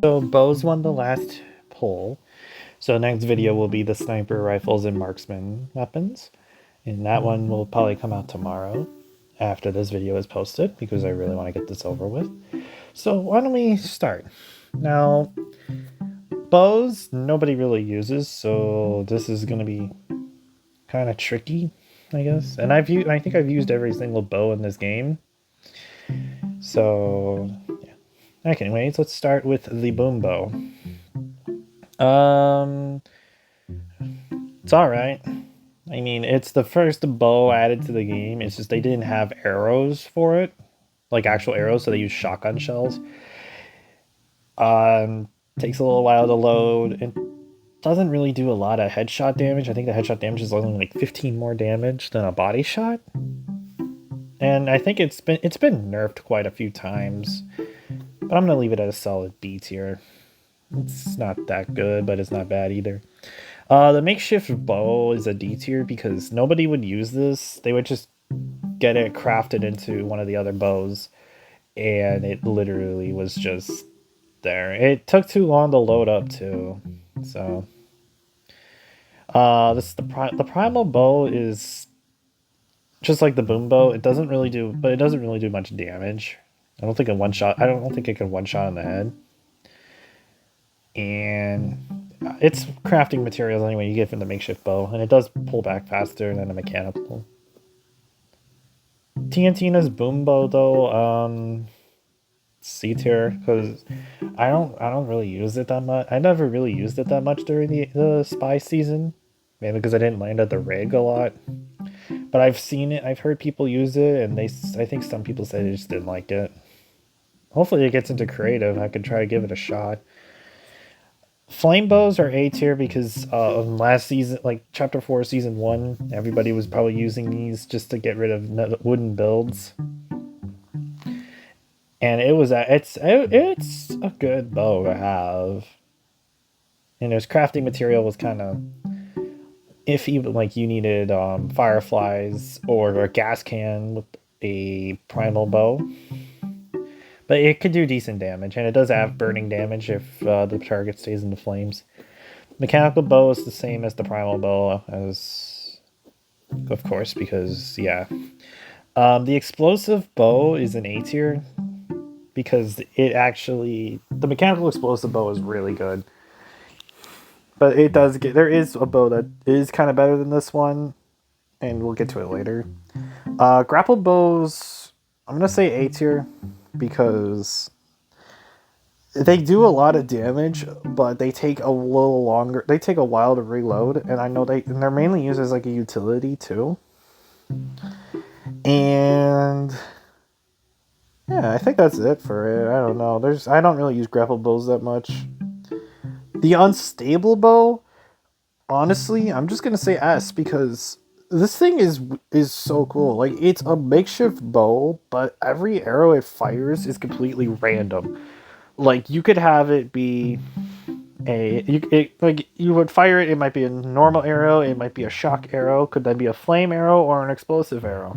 So bows won the last poll. So next video will be the sniper rifles and marksman weapons. And that one will probably come out tomorrow after this video is posted because I really want to get this over with. So why don't we start? Now, bows nobody really uses, so this is going to be kind of tricky, I guess. And I think I've used every single bow in this game. So, yeah. Okay, anyways, let's start with the boom bow. It's alright. I mean, it's the first bow added to the game. It's just they didn't have arrows for it, like actual arrows, so they use shotgun shells. Takes a little while to load. It doesn't really do a lot of headshot damage. I think the headshot damage is only like 15 more damage than a body shot. And I think it's been nerfed quite a few times. But I'm gonna leave it at a solid B tier. It's not that good, but it's not bad either. The makeshift bow is a D tier because nobody would use this. They would just get it crafted into one of the other bows, and it literally was just there. It took too long to load up too. So, this the primal bow is just like the boom bow. It doesn't really do, but it doesn't really do much damage. I don't think I don't think it can one shot in the head. And it's crafting materials anyway you get from the makeshift bow, and it does pull back faster than a mechanical. TNTina's boom bow though, C tier because I don't really use it that much. I never really used it that much during the spy season, maybe because I didn't land at the rig a lot. But I've seen it. I've heard people use it, and I think some people said they just didn't like it. Hopefully it gets into creative. I could try to give it a shot. Flame bows are A tier because last season, like Chapter 4, Season 1, everybody was probably using these just to get rid of wooden builds. And it's a good bow to have. And there's crafting material was kind of iffy, but like you needed fireflies or a gas can with a primal bow. But it could do decent damage, and it does have burning damage if the target stays in the flames. Mechanical bow is the same as the primal bow, as of course, because yeah. The explosive bow is an A tier because the mechanical explosive bow is really good. But there is a bow that is kind of better than this one, and we'll get to it later. Grapple bows, I'm gonna say A tier because they do a lot of damage, but they take a little longer. They take a while to reload, and I know they're mainly used as like a utility too. And yeah, I think that's it for it. I don't know. I don't really use grapple bows that much. The unstable bow, honestly, I'm just gonna say S because this thing is so cool. Like it's a makeshift bow, but every arrow it fires is completely random. Like you could have it be you would fire it. It might be a normal arrow. It might be a shock arrow. Could then be a flame arrow or an explosive arrow.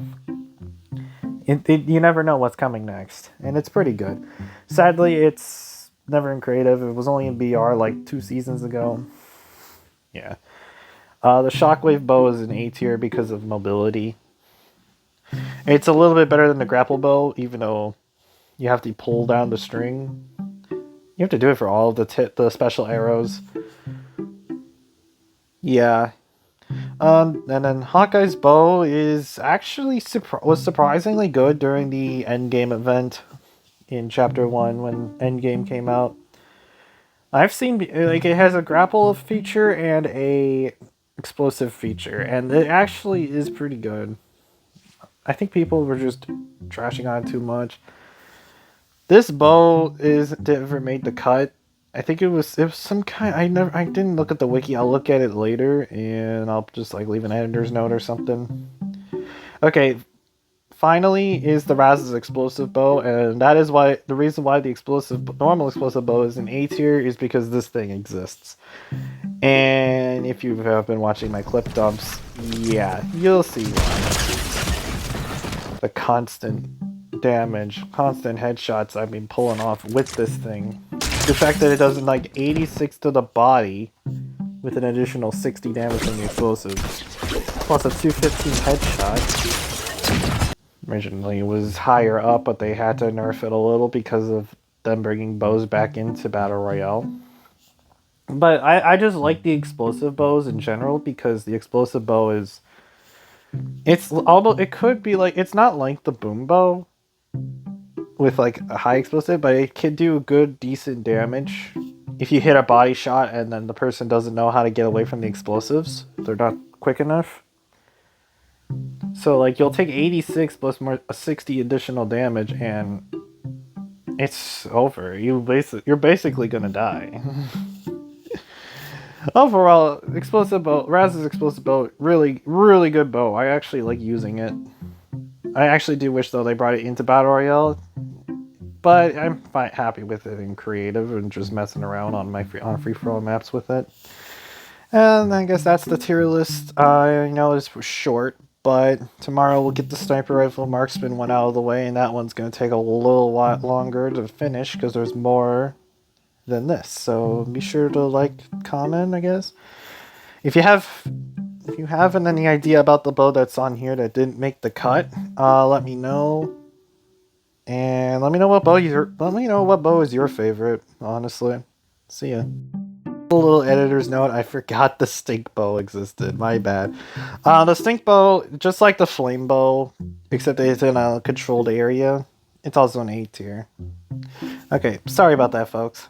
You never know what's coming next, and it's pretty good. Sadly, it's never in creative. It was only in BR like 2 seasons ago. Yeah. The shockwave bow is an A tier because of mobility. It's a little bit better than the grapple bow, even though you have to pull down the string. You have to do it for all of the special arrows. Yeah. And then Hawkeye's bow is actually was surprisingly good during the Endgame event in Chapter 1 when Endgame came out. I've seen like it has a grapple feature and a explosive feature, and it actually is pretty good. I think people were just trashing on it too much. This bow never made the cut. I think it was some kind. I didn't look at the wiki. I'll look at it later, and I'll just like leave an editor's note or something. Okay, finally is the Raz's explosive bow, and that is why the reason why the normal explosive bow is an A tier is because this thing exists. And if you've been watching my clip dumps, yeah, you'll see why. The constant damage, constant headshots I've been pulling off with this thing. The fact that it does like 86 to the body with an additional 60 damage from the explosives, plus a 215 headshot. Originally it was higher up, but they had to nerf it a little because of them bringing bows back into Battle Royale. But I just like the explosive bows in general because the explosive bow is... It's almost... It could be like... It's not like the boom bow with like a high explosive, but it can do good, decent damage if you hit a body shot and then the person doesn't know how to get away from the explosives. They're not quick enough. So like you'll take 86 plus more 60 additional damage and it's over. You're basically gonna die. Overall, explosive bow, Raz's explosive bow, really, really good bow. I actually like using it. I actually do wish though they brought it into Battle Royale, but I'm happy with it in creative and just messing around on my free-for-all maps with it. And I guess that's the tier list. I know this was short, but tomorrow we'll get the sniper rifle marksman one out of the way, and that one's going to take a little while longer to finish because there's more than this. So be sure to like, comment, I guess. If you haven't any idea about the bow that's on here that didn't make the cut, let me know. And let me know what bow is your favorite, honestly. See ya. A little editor's note, I forgot the stink bow existed. My bad. The stink bow, just like the flame bow, except it's in a controlled area, it's also an A tier. Okay, sorry about that, folks.